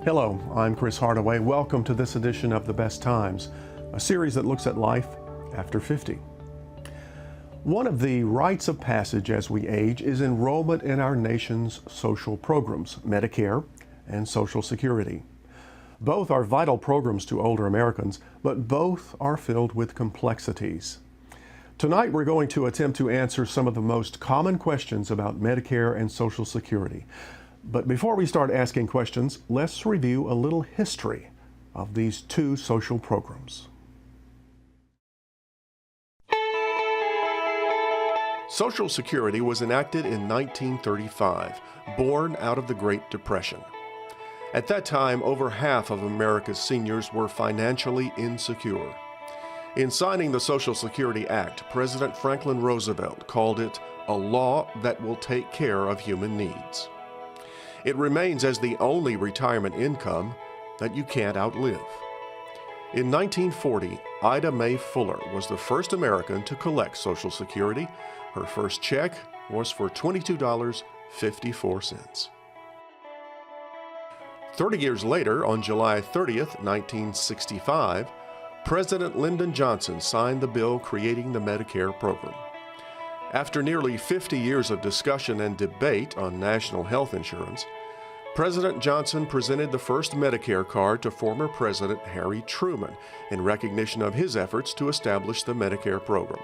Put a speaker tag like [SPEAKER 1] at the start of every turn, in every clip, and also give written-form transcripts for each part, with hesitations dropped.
[SPEAKER 1] Hello, I'm Cris Hardaway. Welcome to this edition of The Best Times, a series that looks at life after 50. One of the rites of passage as we age is enrollment in our nation's social programs, Medicare and Social Security. Both are vital programs to older Americans, but both are filled with complexities. Tonight we're going to attempt to answer some of the most common questions about Medicare and Social Security. But before we start asking questions, let's review a little history of these two social programs. Social Security was enacted in 1935, born out of the Great Depression. At that time, over half of America's seniors were financially insecure. In signing the Social Security Act, President Franklin Roosevelt called it a law that will take care of human needs. It remains as the only retirement income that you can't outlive. In 1940, Ida Mae Fuller was the first American to collect Social Security. Her first check was for $22.54. 30 years later, on July 30th, 1965, President Lyndon Johnson signed the bill creating the Medicare program. After nearly 50 years of discussion and debate on national health insurance, President Johnson presented the first Medicare card to former President Harry Truman in recognition of his efforts to establish the Medicare program.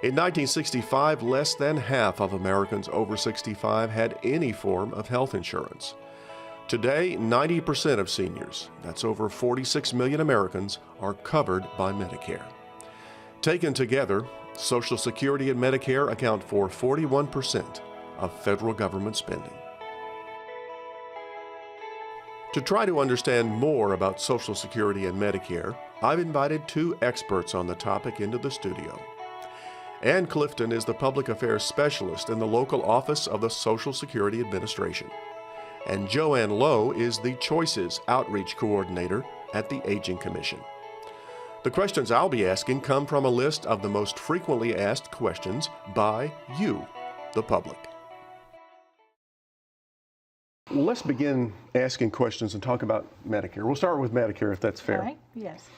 [SPEAKER 1] In 1965, less than half of Americans over 65 had any form of health insurance. Today, 90% of seniors, that's over 46 million Americans, are covered by Medicare. Taken together, Social Security and Medicare account for 41% of federal government spending. To try to understand more about Social Security and Medicare, I've invited two experts on the topic into the studio. Anne Clifton is the Public Affairs Specialist in the local office of the Social Security Administration. And Joanne Lowe is the Choices Outreach Coordinator at the Aging Commission. The questions I'll be asking come from a list of the most frequently asked questions by you, the public. Let's begin asking questions and talk about Medicare. We'll start with Medicare, if that's fair.
[SPEAKER 2] All right, yes.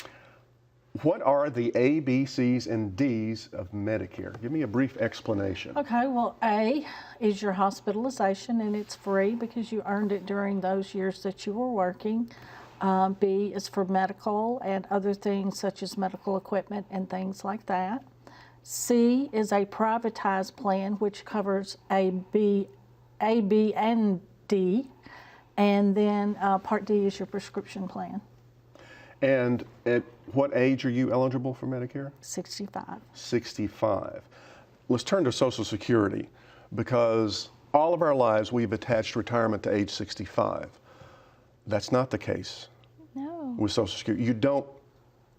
[SPEAKER 1] What are the A, B, C's, and D's of Medicare? Give me a brief explanation.
[SPEAKER 2] Okay, well, A is your hospitalization, and it's free because you earned it during those years that you were working. B is for medical and other things such as medical equipment and things like that. C is a privatized plan, which covers A, B, and D. And then Part D is your prescription plan.
[SPEAKER 1] And at what age are you eligible for Medicare?
[SPEAKER 2] 65.
[SPEAKER 1] 65. Let's turn to Social Security, because all of our lives we've attached retirement to age 65. That's not the case with Social Security. You don't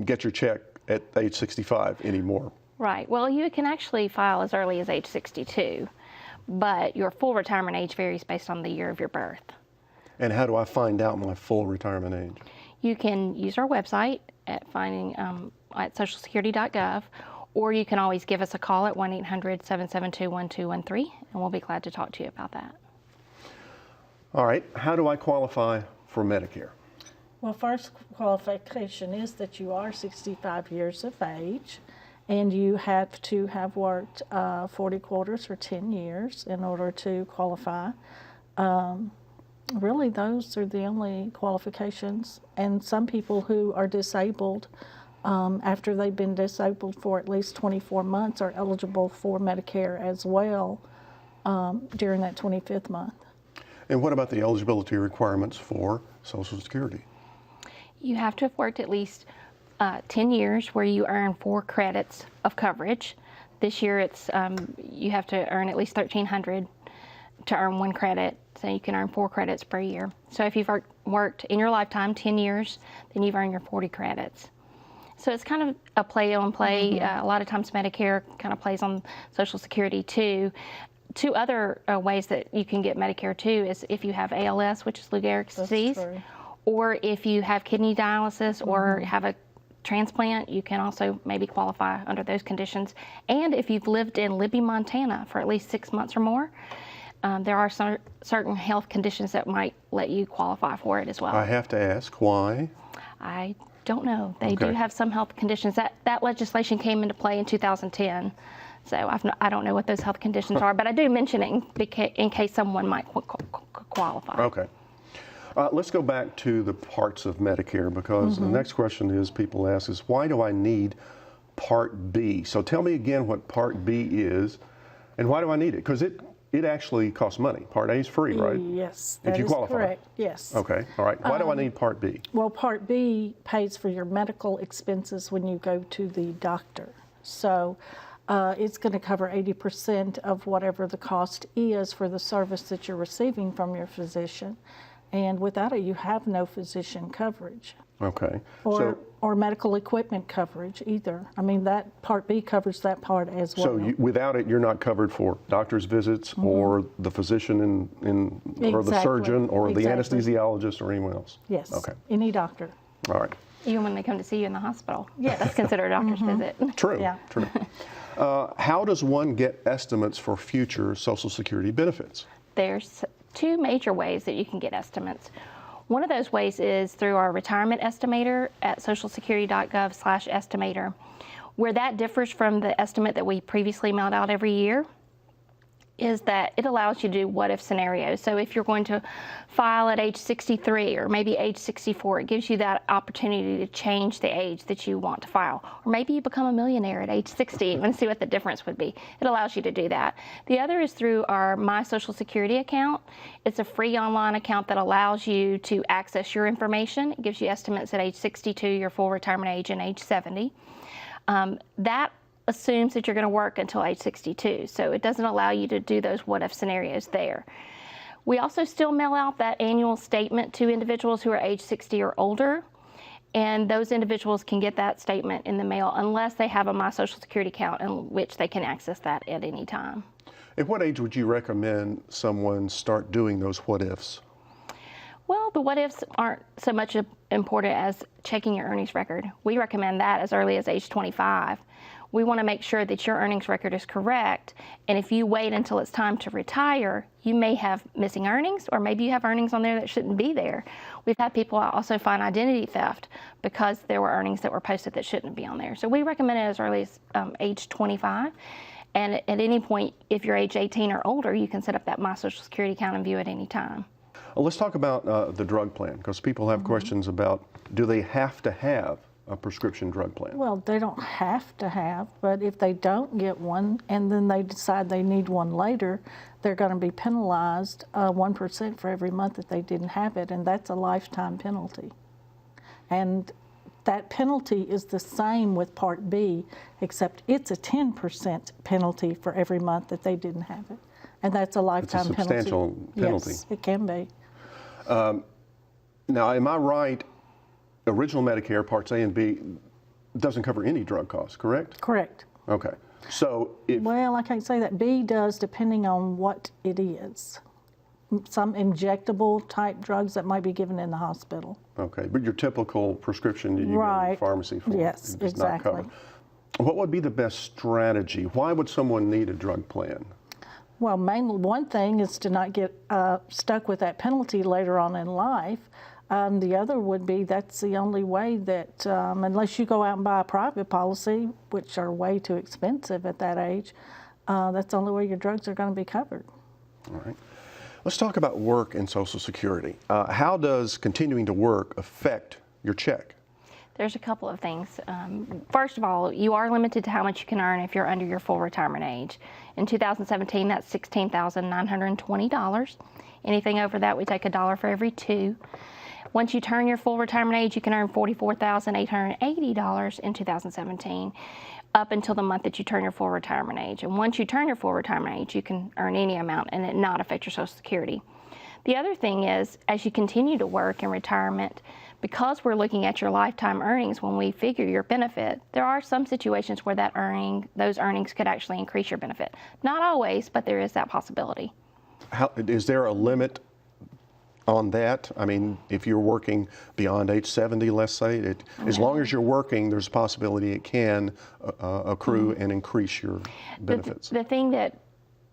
[SPEAKER 1] get your check at age 65 anymore.
[SPEAKER 3] Right. Well, you can actually file as early as age 62, but your full retirement age varies based on the year of your birth.
[SPEAKER 1] And how do I find out my full retirement age?
[SPEAKER 3] You can use our website at socialsecurity.gov, or you can always give us a call at 1-800-772-1213, and we'll be glad to talk to you about that.
[SPEAKER 1] All right. How do I qualify for Medicare?
[SPEAKER 2] Well, first qualification is that you are 65 years of age, and you have to have worked 40 quarters for 10 years in order to qualify. Really, those are the only qualifications. And some people who are disabled, after they've been disabled for at least 24 months, are eligible for Medicare as well during that 25th month.
[SPEAKER 1] And what about the eligibility requirements for Social Security?
[SPEAKER 3] You have to have worked at least 10 years where you earn 4 credits of coverage. This year, it's you have to earn at least 1,300 to earn 1 credit, so you can earn 4 credits per year. So if you've worked in your lifetime 10 years, then you've earned your 40 credits. So it's kind of a play on play. A lot of times Medicare kind of plays on Social Security too. 2 other ways that you can get Medicare too is if you have ALS, which is Lou Gehrig's disease, or if you have kidney dialysis or have a transplant, you can also maybe qualify under those conditions. And if you've lived in Libby, Montana for at least 6 months or more, there are certain health conditions that might let you qualify for it as well.
[SPEAKER 1] I have to ask, why?
[SPEAKER 3] I don't know. They
[SPEAKER 1] Okay.
[SPEAKER 3] do have some health conditions. That legislation came into play in 2010. So I don't know what those health conditions are, but I do mention it in case someone might qualify.
[SPEAKER 1] Okay. Let's go back to the parts of Medicare, because the next question is, people ask is, why do I need Part B? So tell me again what Part B is, and why do I need it? Because it actually costs money. Part A is free, right?
[SPEAKER 2] Yes,
[SPEAKER 1] If
[SPEAKER 2] that
[SPEAKER 1] you
[SPEAKER 2] is
[SPEAKER 1] qualify.
[SPEAKER 2] correct. Yes.
[SPEAKER 1] Okay, all right. Why do I need Part B?
[SPEAKER 2] Well, Part B pays for your medical expenses when you go to the doctor. So it's going to cover 80% of whatever the cost is for the service that you're receiving from your physician. And without it, you have no physician coverage.
[SPEAKER 1] Okay.
[SPEAKER 2] Or medical equipment coverage either. I mean, that Part B covers that part as well.
[SPEAKER 1] So without it, you're not covered for doctor's visits or the physician or the
[SPEAKER 2] Exactly.
[SPEAKER 1] surgeon or the
[SPEAKER 2] Exactly.
[SPEAKER 1] anesthesiologist or anyone else?
[SPEAKER 2] Yes,
[SPEAKER 1] Okay.
[SPEAKER 2] any doctor.
[SPEAKER 1] All right.
[SPEAKER 3] Even when they come to see you in the hospital. Yeah, that's considered a doctor's visit.
[SPEAKER 1] True.
[SPEAKER 2] Yeah.
[SPEAKER 1] True. How does one get estimates for future Social Security benefits?
[SPEAKER 3] There's two major ways that you can get estimates. One of those ways is through our retirement estimator at socialsecurity.gov/estimator, where that differs from the estimate that we previously mailed out every year, is that it allows you to do what-if scenarios. So if you're going to file at age 63 or maybe age 64, it gives you that opportunity to change the age that you want to file. Or maybe you become a millionaire at age 60 and see what the difference would be. It allows you to do that. The other is through our My Social Security account. It's a free online account that allows you to access your information. It gives you estimates at age 62, your full retirement age, and age 70. That assumes that you're going to work until age 62, so it doesn't allow you to do those what-if scenarios there. We also still mail out that annual statement to individuals who are age 60 or older, and those individuals can get that statement in the mail unless they have a My Social Security account in which they can access that at any time.
[SPEAKER 1] At what age would you recommend someone start doing those what-ifs?
[SPEAKER 3] Well, the what-ifs aren't so much important as checking your earnings record. We recommend that as early as age 25. We want to make sure that your earnings record is correct, and if you wait until it's time to retire, you may have missing earnings, or maybe you have earnings on there that shouldn't be there. We've had people also find identity theft because there were earnings that were posted that shouldn't be on there. So we recommend it as early as age 25, and at any point, if you're age 18 or older, you can set up that My Social Security account and view it any time.
[SPEAKER 1] Let's talk about the drug plan, because people have questions about, do they have to have a prescription drug plan?
[SPEAKER 2] Well, they don't have to have, but if they don't get one and then they decide they need one later, they're going to be penalized 1% for every month that they didn't have it, and that's a lifetime penalty. And that penalty is the same with Part B, except it's a 10% penalty for every month that they didn't have it. And that's a lifetime penalty.
[SPEAKER 1] Substantial penalty.
[SPEAKER 2] Yes, it can be.
[SPEAKER 1] Now, am I right? Original Medicare, Parts A and B, doesn't cover any drug costs, correct?
[SPEAKER 2] Correct.
[SPEAKER 1] Okay. So if,
[SPEAKER 2] Well, I can't say that. B does, depending on what it is. Some injectable type drugs that might be given in the hospital.
[SPEAKER 1] okay, but your typical prescription that you go to the
[SPEAKER 2] Right.
[SPEAKER 1] pharmacy for
[SPEAKER 2] Yes,
[SPEAKER 1] is not
[SPEAKER 2] exactly.
[SPEAKER 1] covered. What would be the best strategy? Why would someone need a drug plan?
[SPEAKER 2] Well, mainly one thing is to not get stuck with that penalty later on in life. The other would be that's the only way that, unless you go out and buy a private policy, which are way too expensive at that age, that's the only way your drugs are going to be covered.
[SPEAKER 1] All right. Let's talk about work and Social Security. How does continuing to work affect your check?
[SPEAKER 3] There's a couple of things. First of all, you are limited to how much you can earn if you're under your full retirement age. In 2017, that's $16,920. Anything over that, we take $1 for every 2. Once you turn your full retirement age, you can earn $44,880 in 2017, up until the month that you turn your full retirement age. And once you turn your full retirement age, you can earn any amount and it not affect your Social Security. The other thing is, as you continue to work in retirement, because we're looking at your lifetime earnings when we figure your benefit, there are some situations where those earnings could actually increase your benefit. Not always, but there is that possibility.
[SPEAKER 1] Is there a limit on that? I mean, if you're working beyond age 70, let's say, as long as you're working, there's a possibility it can accrue and increase your benefits.
[SPEAKER 3] The thing that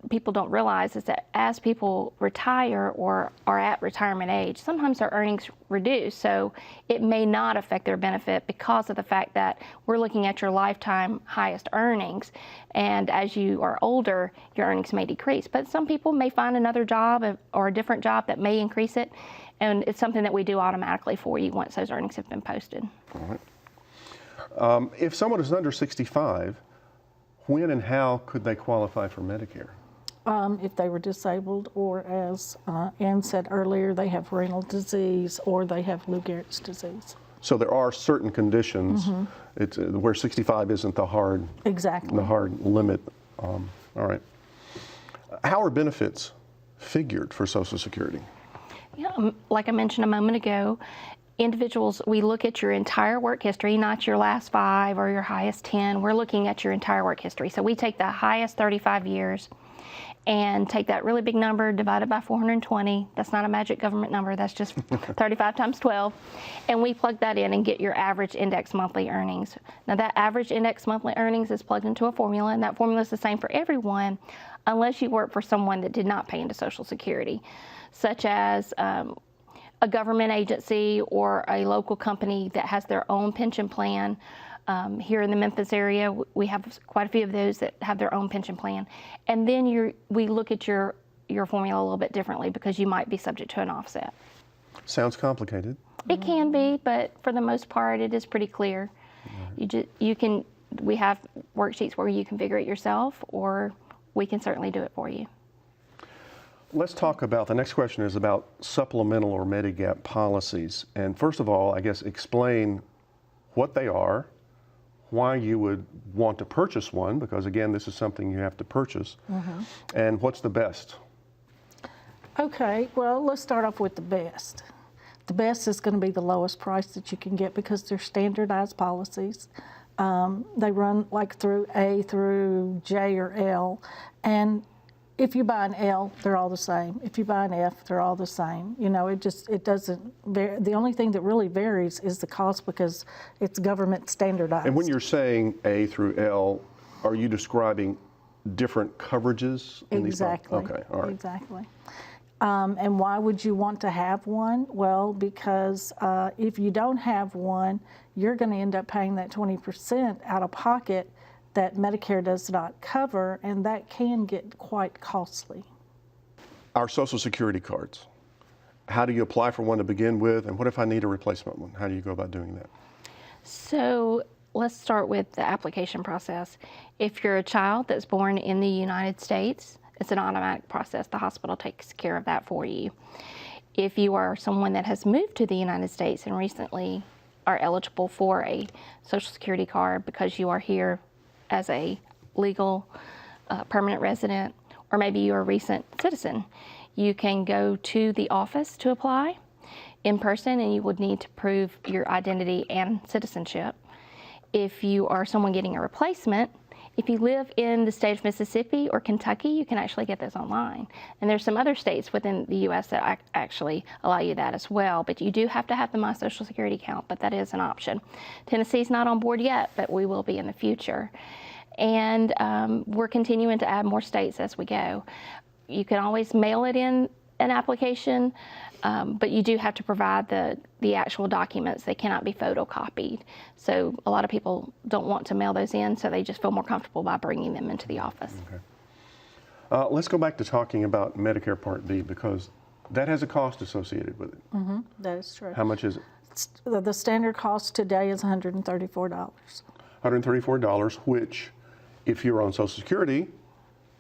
[SPEAKER 3] people don't realize is that as people retire or are at retirement age, sometimes their earnings reduce. So it may not affect their benefit because of the fact that we're looking at your lifetime highest earnings. And as you are older, your earnings may decrease. But some people may find another job or a different job that may increase it. And it's something that we do automatically for you once those earnings have been posted.
[SPEAKER 1] All right. If someone is under 65, when and how could they qualify for Medicare?
[SPEAKER 2] If they were disabled, or as Anne said earlier, they have renal disease or they have Lou Gehrig's disease.
[SPEAKER 1] So there are certain conditions it's, where 65 isn't the hard, the hard limit. All right. How are benefits figured for Social Security?
[SPEAKER 3] Yeah, like I mentioned a moment ago, individuals, we look at your entire work history, not your last 5 or your highest 10. We're looking at your entire work history. So we take the highest 35 years and take that really big number, divide it by 420. That's not a magic government number. That's just 35 times 12. And we plug that in and get your average index monthly earnings. Now that average index monthly earnings is plugged into a formula, and that formula is the same for everyone unless you work for someone that did not pay into Social Security, such as a government agency or a local company that has their own pension plan. Here in the Memphis area, we have quite a few of those that have their own pension plan. And then we look at your formula a little bit differently because you might be subject to an offset.
[SPEAKER 1] Sounds complicated.
[SPEAKER 3] It can be, but for the most part, it is pretty clear. We have worksheets where you can figure it yourself, or we can certainly do it for you.
[SPEAKER 1] Let's talk about, the next question is about supplemental or Medigap policies. And first of all, I guess explain what they are, why you would want to purchase one, because again, this is something you have to purchase, and what's the best?
[SPEAKER 2] Okay, well, let's start off with the best. The best is going to be the lowest price that you can get because they're standardized policies. They run like through A through J or L, and if you buy an L, they're all the same. If you buy an F, they're all the same. You know, it doesn't vary. The only thing that really varies is the cost because it's government standardized.
[SPEAKER 1] And when you're saying A through L, are you describing different coverages in
[SPEAKER 2] Exactly.
[SPEAKER 1] these? Okay, all right.
[SPEAKER 2] Exactly. And why would you want to have one? Well, because if you don't have one, you're going to end up paying that 20% out of pocket that Medicare does not cover, and that can get quite costly.
[SPEAKER 1] Our Social Security cards, how do you apply for one to begin with, and what if I need a replacement one? How do you go about doing that?
[SPEAKER 3] So let's start with the application process. If you're a child that's born in the United States, it's an automatic process. The hospital takes care of that for you. If you are someone that has moved to the United States and recently are eligible for a Social Security card because you are here as a legal permanent resident, or maybe you're a recent citizen, you can go to the office to apply in person, and you would need to prove your identity and citizenship. If you are someone getting a replacement, if you live in the state of Mississippi or Kentucky, you can actually get those online. And there's some other states within the U.S. that actually allow you that as well. But you do have to have the My Social Security account, but that is an option. Tennessee's not on board yet, but we will be in the future. And we're continuing to add more states as we go. You can always mail it in an application, but you do have to provide the actual documents. They cannot be photocopied. So a lot of people don't want to mail those in, so they just feel more comfortable by bringing them into the office.
[SPEAKER 1] Okay. Let's go back to talking about Medicare Part B, because that has a cost associated with it.
[SPEAKER 2] That is true.
[SPEAKER 1] How much is it?
[SPEAKER 2] The standard cost today is $134.
[SPEAKER 1] $134, which, if you're on Social Security,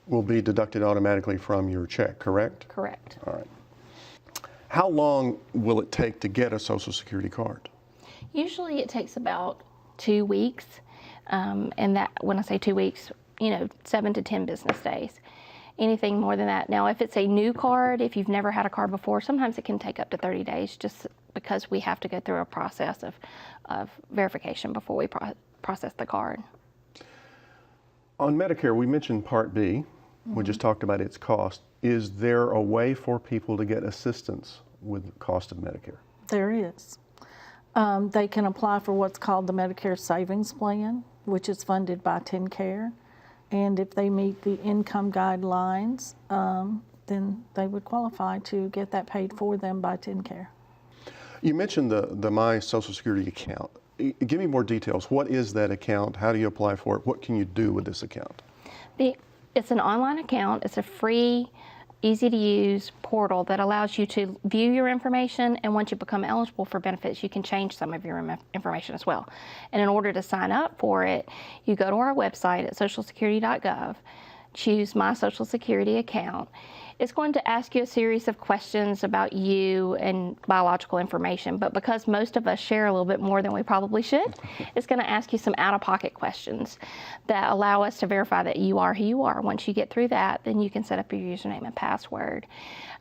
[SPEAKER 1] will be deducted automatically from your check, correct?
[SPEAKER 3] Correct.
[SPEAKER 1] All right. How long will it take to get a Social Security card?
[SPEAKER 3] Usually it takes about 2 weeks, and that, when I say 2 weeks, 7 to 10 business days. Anything more than that. Now, if it's a new card, if you've never had a card before, sometimes it can take up to 30 days just because we have to go through a process of verification before we process the card.
[SPEAKER 1] On Medicare, we mentioned Part B. We just talked about its cost. Is there a way for people to get assistance with the cost of Medicare?
[SPEAKER 2] There is. They can apply for what's called the Medicare Savings Plan, which is funded by TennCare. and if they meet the income guidelines, then they would qualify to get that paid for them by TennCare.
[SPEAKER 1] You mentioned the My Social Security account. Give me more details. What is that account? How do you apply for it? What can you do with this account?
[SPEAKER 3] It's an online account. It's a free, easy-to-use portal that allows you to view your information, and once you become eligible for benefits, you can change some of your information as well. And in order to sign up for it, you go to our website at socialsecurity.gov, choose My Social Security account. It's going to ask you a series of questions about you and biological information, but because most of us share a little bit more than we probably should, it's going to ask you some out-of-pocket questions that allow us to verify that you are who you are. Once you get through that, then you can set up your username and password.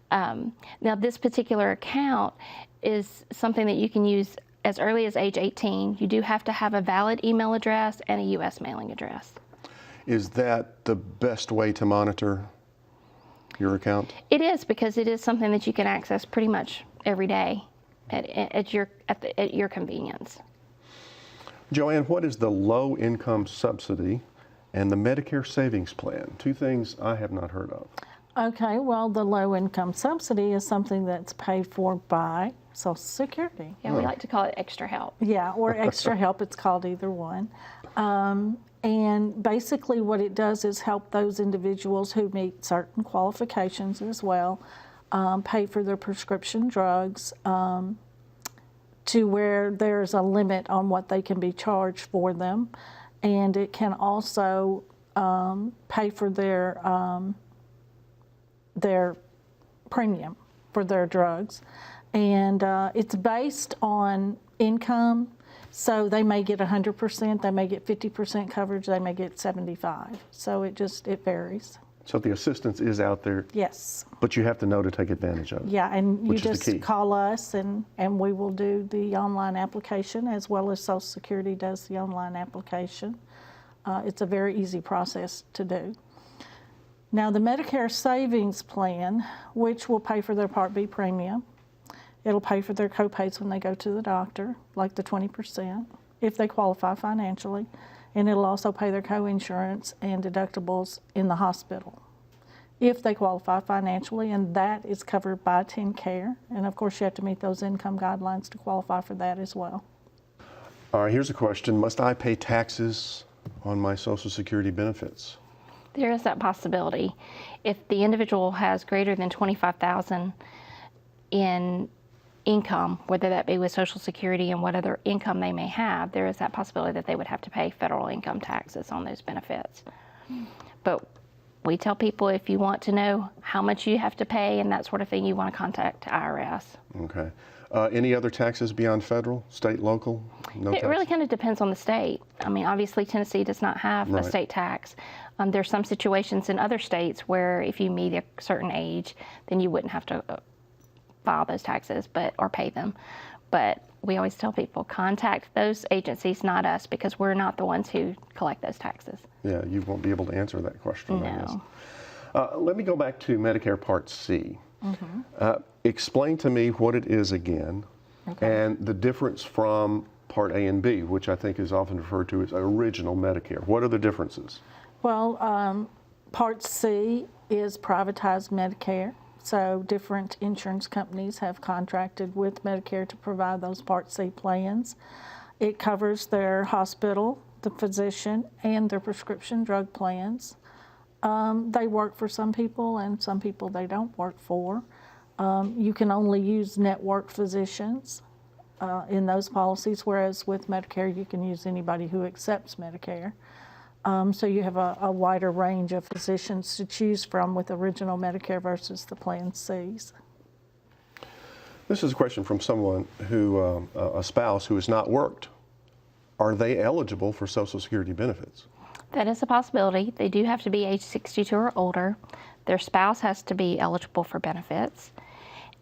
[SPEAKER 3] Now, this particular account is something that you can use as early as age 18. You do have to have a valid email address and a U.S. mailing address.
[SPEAKER 1] Is that the best way to monitor your account?
[SPEAKER 3] It is, because it is something that you can access pretty much every day at your convenience.
[SPEAKER 1] Joanne, what is the low income subsidy and the Medicare savings plan? Two things I have not heard of.
[SPEAKER 2] Okay, well, the low income subsidy is something that's paid for by Social Security.
[SPEAKER 3] Yeah, we like to call it extra help.
[SPEAKER 2] Yeah, or extra help, it's called either one. And basically what it does is help those individuals who meet certain qualifications as well, pay for their prescription drugs to where there's a limit on what they can be charged for them. And it can also pay for their premium for their drugs. And it's based on income. So they may get 100%, they may get 50% coverage, they may get 75%. So it varies.
[SPEAKER 1] So the assistance is out there.
[SPEAKER 2] Yes.
[SPEAKER 1] But you have to know to take advantage of it.
[SPEAKER 2] Yeah, and you
[SPEAKER 1] which is the key.
[SPEAKER 2] just call us and we will do the online application, as well as Social Security does the online application. It's a very easy process to do. Now, the Medicare Savings Plan, which will pay for their Part B premium, it'll pay for their co-pays when they go to the doctor, like the 20%, if they qualify financially. And it'll also pay their co-insurance and deductibles in the hospital, if they qualify financially, and that is covered by TennCare. And of course, you have to meet those income guidelines to qualify for that as well.
[SPEAKER 1] All right, here's a question. Must I pay taxes on my Social Security benefits?
[SPEAKER 3] There is that possibility. If the individual has greater than $25,000 in income, whether that be with Social Security and what other income they may have, there is that possibility that they would have to pay federal income taxes on those benefits. But we tell people, if you want to know how much you have to pay and that sort of thing, you want to contact IRS.
[SPEAKER 1] Okay. Any other taxes beyond federal, state, local? No
[SPEAKER 3] It
[SPEAKER 1] taxes?
[SPEAKER 3] really kind of depends on the state. I mean, obviously Tennessee does not have a state tax. There's some situations in other states where if you meet a certain age, then you wouldn't have to file those taxes or pay them. But we always tell people, contact those agencies, not us, because we're not the ones who collect those taxes.
[SPEAKER 1] Yeah, you won't be able to answer that question.
[SPEAKER 3] No.
[SPEAKER 1] Let me go back to Medicare Part C. Explain to me what it is again, and the difference from Part A and B, which I think is often referred to as original Medicare. What are the differences?
[SPEAKER 2] Well, Part C is privatized Medicare. So different insurance companies have contracted with Medicare to provide those Part C plans. It covers their hospital, the physician, and their prescription drug plans. They work for some people, and some people they don't work for. You can only use network physicians in those policies, whereas with Medicare you can use anybody who accepts Medicare. So you have a wider range of physicians to choose from with original Medicare versus the Plan Cs.
[SPEAKER 1] This is a question from someone who, a spouse who has not worked. Are they eligible for Social Security benefits?
[SPEAKER 3] That is a possibility. They do have to be age 62 or older. Their spouse has to be eligible for benefits.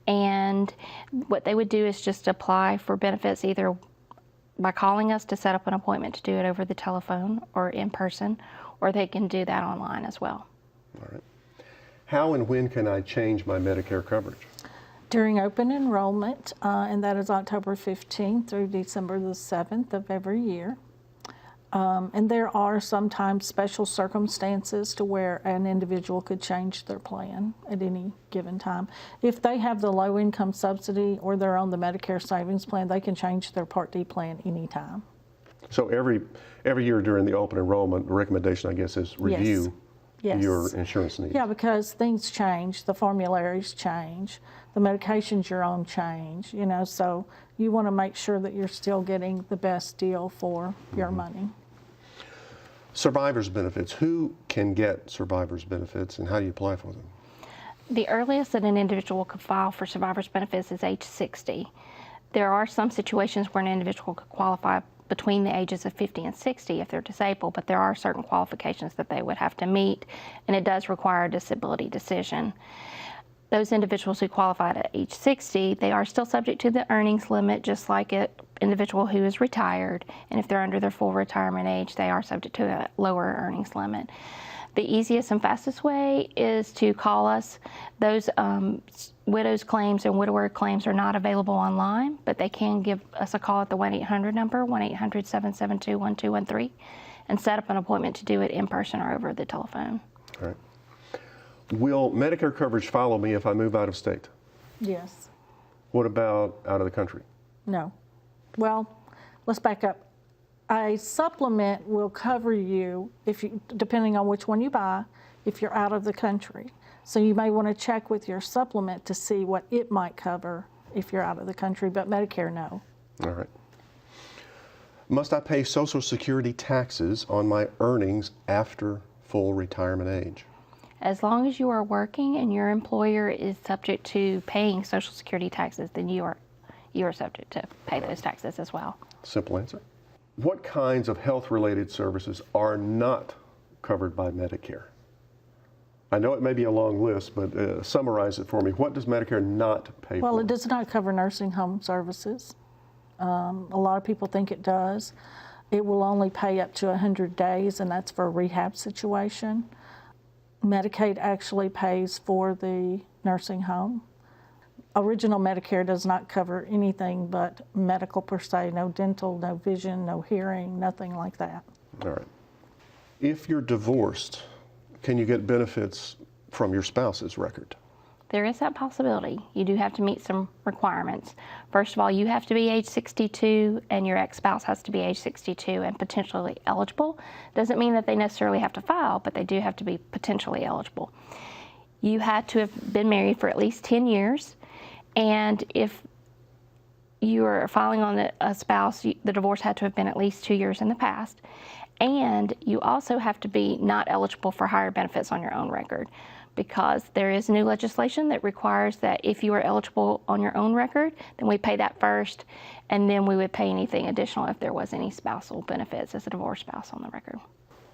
[SPEAKER 3] And what they would do is just apply for benefits either by calling us to set up an appointment to do it over the telephone or in person, or they can do that online as well.
[SPEAKER 1] All right. How and when can I change my Medicare coverage?
[SPEAKER 2] During open enrollment, and that is October 15th through December the 7th of every year. And there are sometimes special circumstances to where an individual could change their plan at any given time. If they have the low income subsidy or they're on the Medicare savings plan, they can change their Part D plan anytime.
[SPEAKER 1] So every year during the open enrollment, the recommendation, I guess, is review
[SPEAKER 2] Yes.
[SPEAKER 1] your insurance needs.
[SPEAKER 2] Yeah, because things change, the formularies change, the medications you're on change, so you want to make sure that you're still getting the best deal for your money.
[SPEAKER 1] Survivor's benefits. Who can get survivor's benefits and how do you apply for them?
[SPEAKER 3] The earliest that an individual could file for survivor's benefits is age 60. There are some situations where an individual could qualify between the ages of 50 and 60 if they're disabled, but there are certain qualifications that they would have to meet, and it does require a disability decision. Those individuals who qualified at age 60, they are still subject to the earnings limit, just like an individual who is retired, and if they're under their full retirement age, they are subject to a lower earnings limit. The easiest and fastest way is to call us. Those widow's claims and widower claims are not available online, but they can give us a call at the 1-800 number, 1-800-772-1213, and set up an appointment to do it in person or over the telephone.
[SPEAKER 1] All right. Will Medicare coverage follow me if I move out of state?
[SPEAKER 2] Yes.
[SPEAKER 1] What about out of the country?
[SPEAKER 2] No. Well, let's back up. A supplement will cover you, depending on which one you buy, if you're out of the country. So you may want to check with your supplement to see what it might cover if you're out of the country, but Medicare, no.
[SPEAKER 1] All right. Must I pay Social Security taxes on my earnings after full retirement age?
[SPEAKER 3] As long as you are working and your employer is subject to paying Social Security taxes, then you are subject to pay those taxes as well.
[SPEAKER 1] Simple answer. What kinds of health-related services are not covered by Medicare? I know it may be a long list, but summarize it for me. What does Medicare not pay for?
[SPEAKER 2] Well, it does not cover nursing home services. A lot of people think it does. It will only pay up to 100 days, and that's for a rehab situation. Medicaid actually pays for the nursing home. Original Medicare does not cover anything but medical per se, no dental, no vision, no hearing, nothing like that.
[SPEAKER 1] All right. If you're divorced, can you get benefits from your spouse's record?
[SPEAKER 3] There is that possibility. You do have to meet some requirements. First of all, you have to be age 62 and your ex-spouse has to be age 62 and potentially eligible. Doesn't mean that they necessarily have to file, but they do have to be potentially eligible. You had to have been married for at least 10 years, and if you are filing on a spouse, the divorce had to have been at least 2 years in the past, and you also have to be not eligible for higher benefits on your own record, because there is new legislation that requires that if you are eligible on your own record, then we pay that first, and then we would pay anything additional if there was any spousal benefits as a divorced spouse on the record.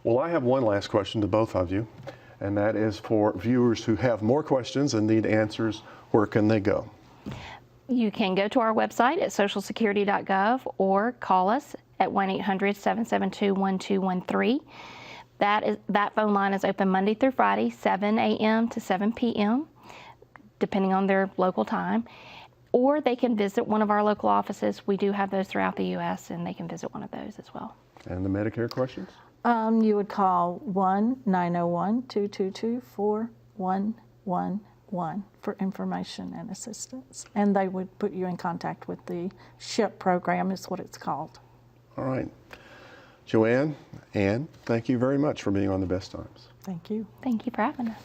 [SPEAKER 1] Well, I have one last question to both of you, and that is for viewers who have more questions and need answers. Where can they go?
[SPEAKER 3] You can go to our website at socialsecurity.gov or call us at 1-800-772-1213. That phone line is open Monday through Friday, 7 a.m. to 7 p.m., depending on their local time. Or they can visit one of our local offices. We do have those throughout the U.S., and they can visit one of those as well.
[SPEAKER 1] And the Medicare questions?
[SPEAKER 2] You would call 1-901-222-4111 for information and assistance. And they would put you in contact with the SHIP program, is what it's called.
[SPEAKER 1] All right. Joanne, Anne, thank you very much for being on The Best Times.
[SPEAKER 2] Thank you.
[SPEAKER 3] Thank you for having us.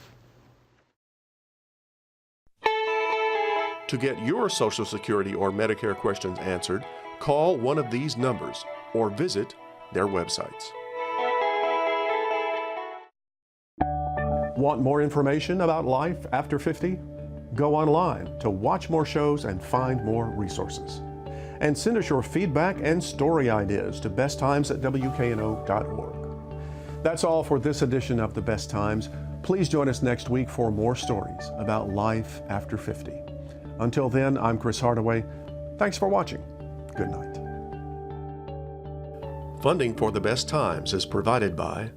[SPEAKER 1] To get your Social Security or Medicare questions answered, call one of these numbers or visit their websites. Want more information about life after 50? Go online to watch more shows and find more resources. And send us your feedback and story ideas to besttimes@wkno.org. That's all for this edition of The Best Times. Please join us next week for more stories about life after 50. Until then, I'm Cris Hardaway. Thanks for watching. Good night. Funding for The Best Times is provided by